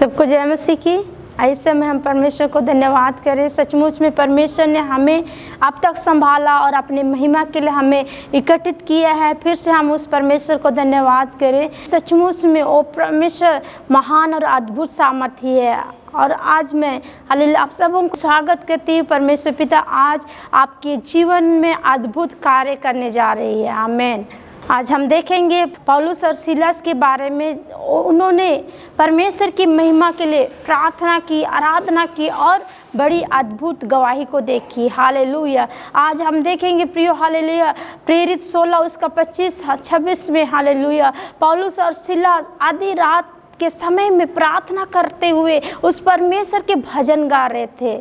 सबको जय मसीह की। ऐसे में हम परमेश्वर को धन्यवाद करें। सचमुच में परमेश्वर ने हमें अब तक संभाला और अपने महिमा के लिए हमें एकत्रित किया है। फिर से हम उस परमेश्वर को धन्यवाद करें। सचमुच में वो परमेश्वर महान और अद्भुत सामर्थी है। और आज मैं हालेलुया आप सबों को स्वागत करती हूँ। परमेश्वर पिता आज आपके जीवन में अद्भुत कार्य करने जा रही है। आमीन। आज हम देखेंगे पौलुस और सीलास के बारे में। उन्होंने परमेश्वर की महिमा के लिए प्रार्थना की, आराधना की और बड़ी अद्भुत गवाही को देखी। हालेलुया। आज हम देखेंगे प्रियो हालेलुया प्रेरित 16 उसका 25-26 में हालेलुया पौलुस और सीलास आधी रात के समय में प्रार्थना करते हुए उस परमेश्वर के भजन गा रहे थे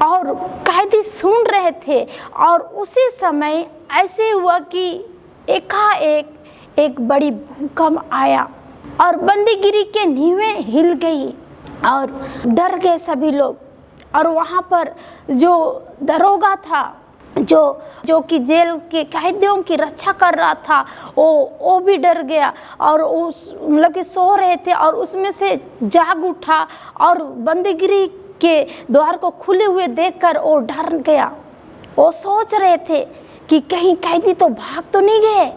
और कैदी सुन रहे थे। और उसी समय ऐसे हुआ कि एकाएक एक बड़ी भूकंप आया और बंदीगिरी के नींवें हिल गई और डर गए सभी लोग। और वहाँ पर जो दरोगा था जो कि जेल के कैदियों की रक्षा कर रहा था वो भी डर गया और उस मतलब कि सो रहे थे और उसमें से जाग उठा और बंदीगिरी के द्वार को खुले हुए देखकर वो डर गया। वो सोच रहे थे कि कहीं कैदी तो भाग तो नहीं गए,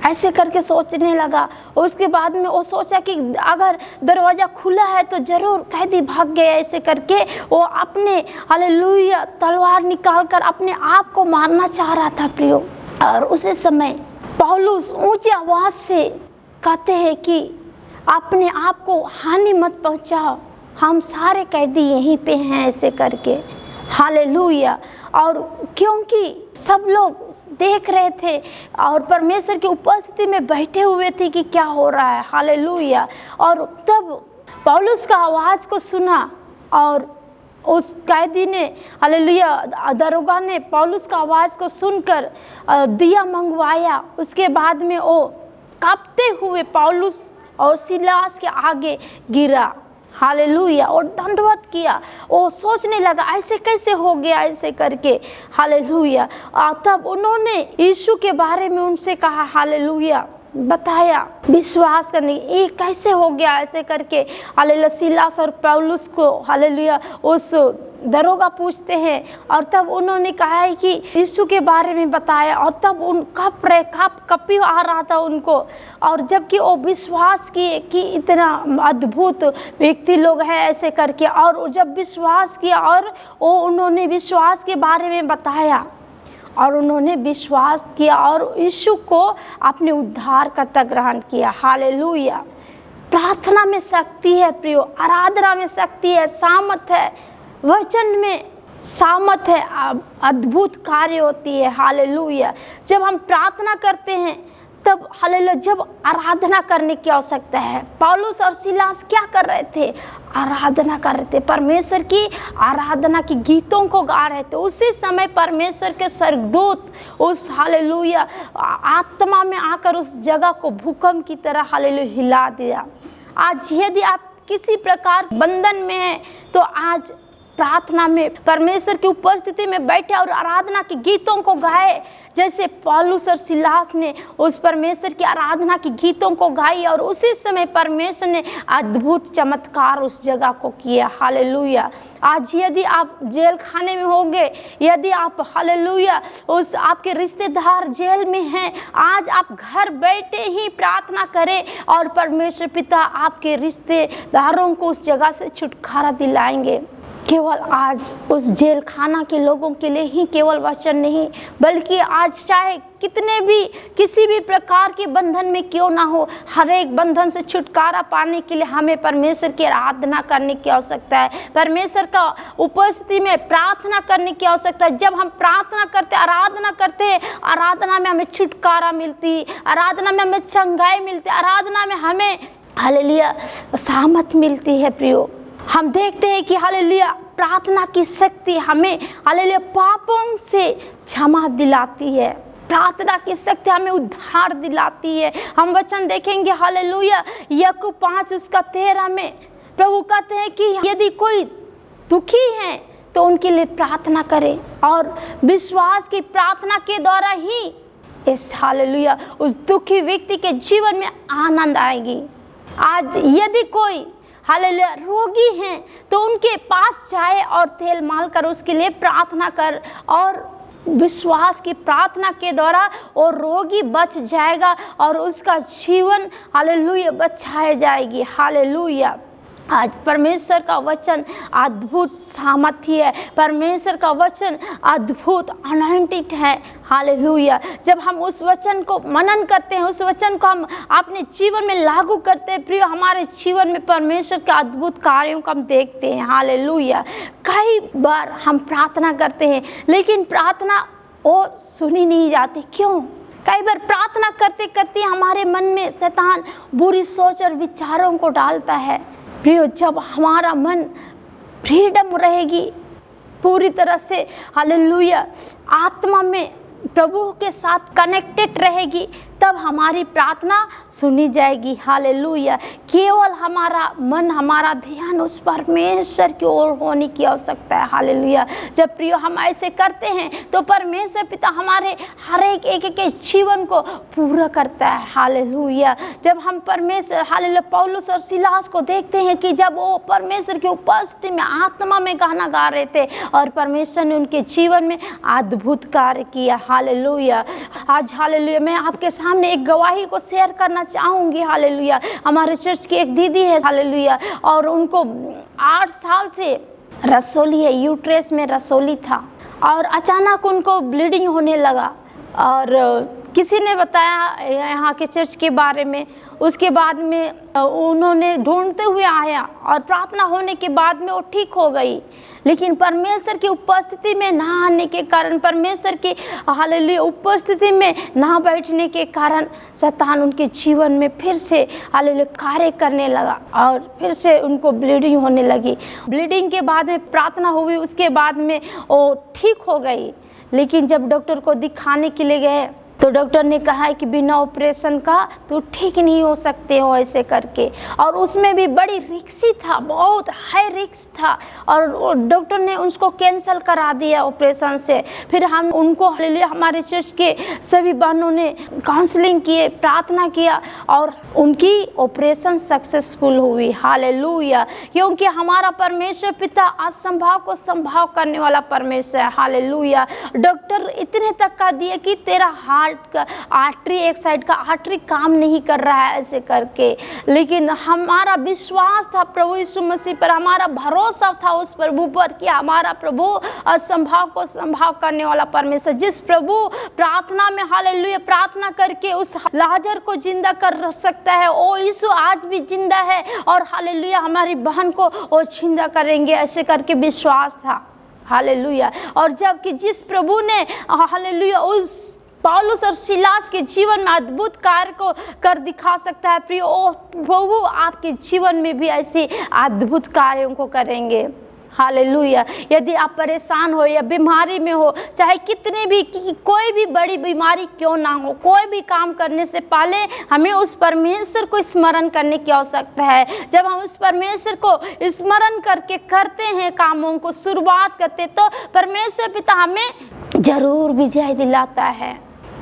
ऐसे करके सोचने लगा। उसके बाद में वो सोचा कि अगर दरवाज़ा खुला है तो ज़रूर कैदी भाग गए। ऐसे करके वो अपने हालेलुया तलवार निकालकर अपने आप को मारना चाह रहा था प्रियो। और उसी समय पौलुस ऊंची आवाज़ से कहते हैं कि अपने आप को हानि मत पहुंचाओ, हम सारे कैदी यहीं पे हैं। ऐसे करके हालेलुया। और क्योंकि सब लोग देख रहे थे और परमेश्वर की उपस्थिति में बैठे हुए थे कि क्या हो रहा है। हालेलुया। और तब पौलुस का आवाज़ को सुना और उस कैदी ने हालेलुया दरोगा ने पौलुस का आवाज़ को सुनकर दिया मंगवाया। उसके बाद में वो कांपते हुए पौलुस और सीलास के आगे गिरा। हालेलुया। और दंडवत किया। वो सोचने लगा ऐसे कैसे हो गया ऐसे करके। हालेलुया। तब उन्होंने यीशु के बारे में उनसे कहा, हालेलुया बताया, विश्वास करने ये कैसे हो गया ऐसे करके। हालेलुया सीलास और पौलुस को हालेलुया उस दरोगा पूछते हैं और तब उन्होंने कहा है कि यीशु के बारे में बताया। और तब उन कपी आ रहा था उनको। और जबकि वो विश्वास किए कि इतना अद्भुत व्यक्ति लोग हैं ऐसे करके। और जब विश्वास किया और वो उन्होंने विश्वास के बारे में बताया और उन्होंने विश्वास किया और यीशु को अपने उद्धारकर्ता ग्रहण किया। हालेलुया। प्रार्थना में शक्ति है प्रियो, आराधना में शक्ति है, सामर्थ है, वचन में सामर्थ है, अद्भुत कार्य होती है। हालेलुया। जब हम प्रार्थना करते हैं तब हालेलुया जब आराधना करने की आवश्यकता है। पौलुस और सीलास क्या कर रहे थे? आराधना कर रहे थे, परमेश्वर की आराधना की गीतों को गा रहे थे। उसी समय परमेश्वर के स्वर्गदूत उस हालेलुया आत्मा में आकर उस जगह को भूकंप की तरह हालेलुया हिला दिया। आज यदि आप किसी प्रकार बंधन में हैं तो आज प्रार्थना में परमेश्वर की उपस्थिति में बैठे और आराधना के गीतों को गाए। जैसे पौलुस और सीलास ने उस परमेश्वर की आराधना की गीतों को गाई और उसी समय परमेश्वर ने अद्भुत चमत्कार उस जगह को किया। हालेलुया। आज यदि आप जेल खाने में होंगे, यदि आप हालेलुया उस आपके रिश्तेदार जेल में हैं, आज आप घर बैठे ही प्रार्थना करें और परमेश्वर पिता आपके रिश्तेदारों को उस जगह से छुटकारा दिलाएंगे। केवल आज उस जेल खाना के लोगों के लिए ही केवल वचन नहीं, बल्कि आज चाहे कितने भी किसी भी प्रकार के बंधन में क्यों ना हो, हर एक बंधन से छुटकारा पाने के लिए हमें परमेश्वर की आराधना करने की आवश्यकता है। परमेश्वर का उपस्थिति में प्रार्थना करने की आवश्यकता है। जब हम प्रार्थना करते आराधना करते हैं, आराधना में हमें छुटकारा मिलती है, आराधना में हमें चंगाई मिलती है, आराधना में हमें हालेलुया सामर्थ मिलती है प्रियो। हम देखते हैं कि हालेलुया प्रार्थना की शक्ति हमें हालेलुया पापों से क्षमा दिलाती है। प्रार्थना की शक्ति हमें उद्धार दिलाती है। हम वचन देखेंगे हालेलुया याकूब 5 उसका 13 में प्रभु कहते हैं कि यदि कोई दुखी है तो उनके लिए प्रार्थना करें और विश्वास की प्रार्थना के द्वारा ही इस हालेलुया उस दुखी व्यक्ति के जीवन में आनंद आएगी। आज यदि कोई हालेलुया रोगी हैं तो उनके पास जाए और तेल माल कर उसके लिए प्रार्थना कर, और विश्वास की प्रार्थना के द्वारा वो रोगी बच जाएगा और उसका जीवन हालेलुया बचाई जाएगी। हालेलुया। आज परमेश्वर का वचन अद्भुत सामर्थ्य है, परमेश्वर का वचन अद्भुत अनॉइंटेड है। हालेलुया। जब हम उस वचन को मनन करते हैं, उस वचन को हम अपने जीवन में लागू करते हैं प्रिय, हमारे जीवन में परमेश्वर के अद्भुत कार्यों को हम देखते हैं। हालेलुया। कई बार हम प्रार्थना करते हैं लेकिन प्रार्थना वो सुनी नहीं जाती। क्यों? कई बार प्रार्थना करते करते हमारे मन में शैतान बुरी सोच और विचारों को डालता है। प्रियो, जब हमारा मन फ्रीडम रहेगी पूरी तरह से, हालेलुया, आत्मा में प्रभु के साथ कनेक्टेड रहेगी, तब हमारी प्रार्थना सुनी जाएगी। हालेलुया। केवल हमारा मन, हमारा ध्यान उस परमेश्वर की ओर होने की आवश्यकता है। हालेलुया। जब प्रियो हम ऐसे करते हैं तो परमेश्वर पिता हमारे हर एक के जीवन को पूरा करता है। हालेलुया। जब हम परमेश्वर, हालेलुया, पौलुस और सिलास को देखते हैं कि जब वो परमेश्वर की उपस्थिति में आत्मा में गाना गा रहे थे और परमेश्वर ने उनके जीवन में अद्भुत कार्य किया। हालेलुया। आज हालेलुया मैं आपके सामने एक गवाही को शेयर करना चाहूंगी। हालेलुया। हमारे चर्च की एक दीदी है, हालेलुया, और उनको 8 साल से रसोली है, यूट्रेस में रसोली था और अचानक उनको ब्लीडिंग होने लगा और किसी ने बताया यहाँ के चर्च के बारे में। उसके बाद में उन्होंने ढूंढते हुए आया और प्रार्थना होने के बाद में वो ठीक हो गई, लेकिन परमेश्वर की उपस्थिति में ना आने के कारण, परमेश्वर की हालेलुया उपस्थिति में ना बैठने के कारण शैतान उनके जीवन में फिर से हालेलुया कार्य करने लगा और फिर से उनको ब्लीडिंग होने लगी। ब्लीडिंग के बाद में प्रार्थना हुई, उसके बाद में वो ठीक हो गई, लेकिन जब डॉक्टर को दिखाने के लिए गए तो डॉक्टर ने कहा है कि बिना ऑपरेशन का तो ठीक नहीं हो सकते हो ऐसे करके, और उसमें भी बड़ी रिक्सी था, बहुत हाई रिक्स था और डॉक्टर ने उसको कैंसिल करा दिया ऑपरेशन से। फिर हम उनको हालेलुया हमारे चर्च के सभी बहनों ने काउंसलिंग किए, प्रार्थना किया और उनकी ऑपरेशन सक्सेसफुल हुई। हालेलुया। क्योंकि हमारा परमेश्वर पिता असंभव को संभव करने वाला परमेश्वर है। हालेलुया। डॉक्टर इतने तक का दिए कि तेरा हार्ट का आर्टरी, एक साइड का आर्टरी काम नहीं कर रहा है ऐसे करके, लेकिन हमारा विश्वास था प्रभु यीशु मसीह पर, हमारा भरोसा था उस प्रभु पर कि हमारा प्रभु असंभव को संभव करने वाला परमेश्वर, जिस प्रभु प्रार्थना में हालेलुया प्रार्थना करके उस लाजर को जिंदा कर सकता है, ओ यीशु आज भी जिंदा है और हालेलुया हमारी बहन को वो जिंदा करेंगे ऐसे करके विश्वास था। हालेलुया। और जबकि जिस प्रभु ने हालेलुया उस पौलुस और सिलास के जीवन में अद्भुत कार्य को कर दिखा सकता है प्रिय, ओ प्रभु आपके जीवन में भी ऐसे अद्भुत कार्यों को करेंगे। हालेलुया। यदि आप परेशान हो या बीमारी में हो, चाहे कितने भी कोई भी बड़ी बीमारी क्यों ना हो, कोई भी काम करने से पहले हमें उस परमेश्वर को स्मरण करने की आवश्यकता है। जब हम उस परमेश्वर को स्मरण करके करते हैं, कामों को शुरुआत करते, तो परमेश्वर पिता हमें जरूर विजय दिलाता है,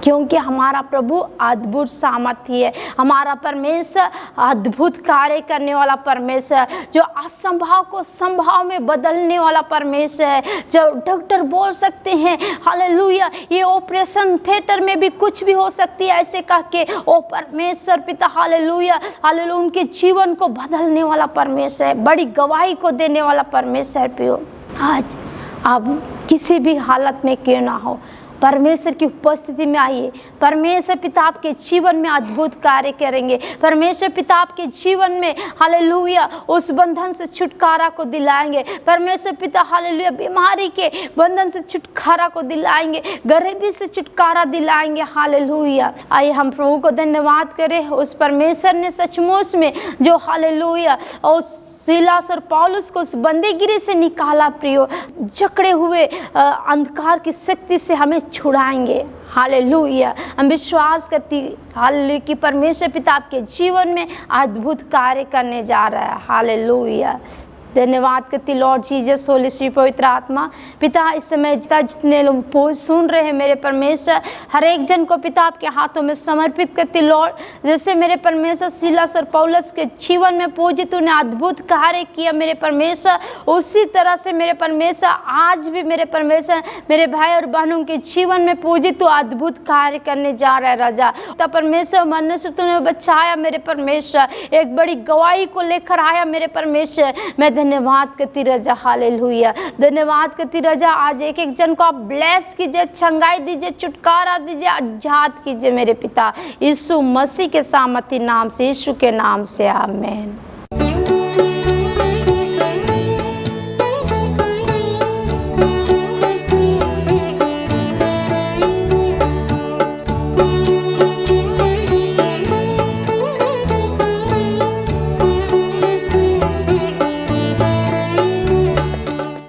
क्योंकि हमारा प्रभु अद्भुत सामर्थ्य है। हमारा परमेश्वर अद्भुत कार्य करने वाला परमेश्वर, जो असंभव को संभव में बदलने वाला परमेश्वर है। जो डॉक्टर बोल सकते हैं हालेलुया ये ऑपरेशन थिएटर में भी कुछ भी हो सकती है ऐसे कह के, ओ परमेश्वर पिता हालेलुया हालेलुया उनके जीवन को बदलने वाला परमेश्वर है, बड़ी गवाही को देने वाला परमेश्वर पियो। आज आप किसी भी हालत में क्यों ना हो, परमेश्वर की उपस्थिति में आइए। परमेश्वर पिता आपके जीवन में अद्भुत कार्य करेंगे। परमेश्वर पिता आपके जीवन में हालेलुया उस बंधन से छुटकारा को दिलाएंगे। परमेश्वर पिता हालेलुया बीमारी के बंधन से छुटकारा को दिलाएंगे, गरीबी से छुटकारा दिलाएंगे। हालेलुया। आइए हम प्रभु को धन्यवाद करें। उस परमेश्वर ने सचमुच में जो हालेलुया उस सिलास और पौलुस को उस बंदीगिरी से निकाला प्रियो, जकड़े हुए अंधकार की शक्ति से हमें छुड़ाएंगे। हालेलुया। हम विश्वास करती हालेलुया कि परमेश्वर पिता आपके जीवन में अद्भुत कार्य करने जा रहा है। हालेलुया। धन्यवाद करती लॉर्ड जीसस, होली स्पिरिट, पवित्र आत्मा। पिता इस समय जितने लोग पोज सुन रहे हैं मेरे परमेश्वर, हर एक जन को पिता आपके हाथों में समर्पित करती लॉर्ड। जैसे मेरे परमेश्वर सिलास और पौलुस के जीवन में पूजी तूने अद्भुत कार्य किया मेरे परमेश्वर, उसी तरह से मेरे परमेश्वर आज भी मेरे परमेश्वर मेरे भाई और बहनों के जीवन में पूजी तू अद्भुत कार्य करने जा रहा है राजा। तब परमेश्वर मरने से तूने बचाया मेरे परमेश्वर, एक बड़ी गवाही को लेकर आया मेरे परमेश्वर। मैं धन्यवाद करती राजा, हालेलुया, धन्यवाद करती राजा। आज एक एक जन को आप ब्लेस कीजिए, चंगाई दीजिए, छुटकारा दीजिए, आजाद कीजिए मेरे पिता, यीशु मसीह के सामर्थी नाम से, यीशु के नाम से, आमीन।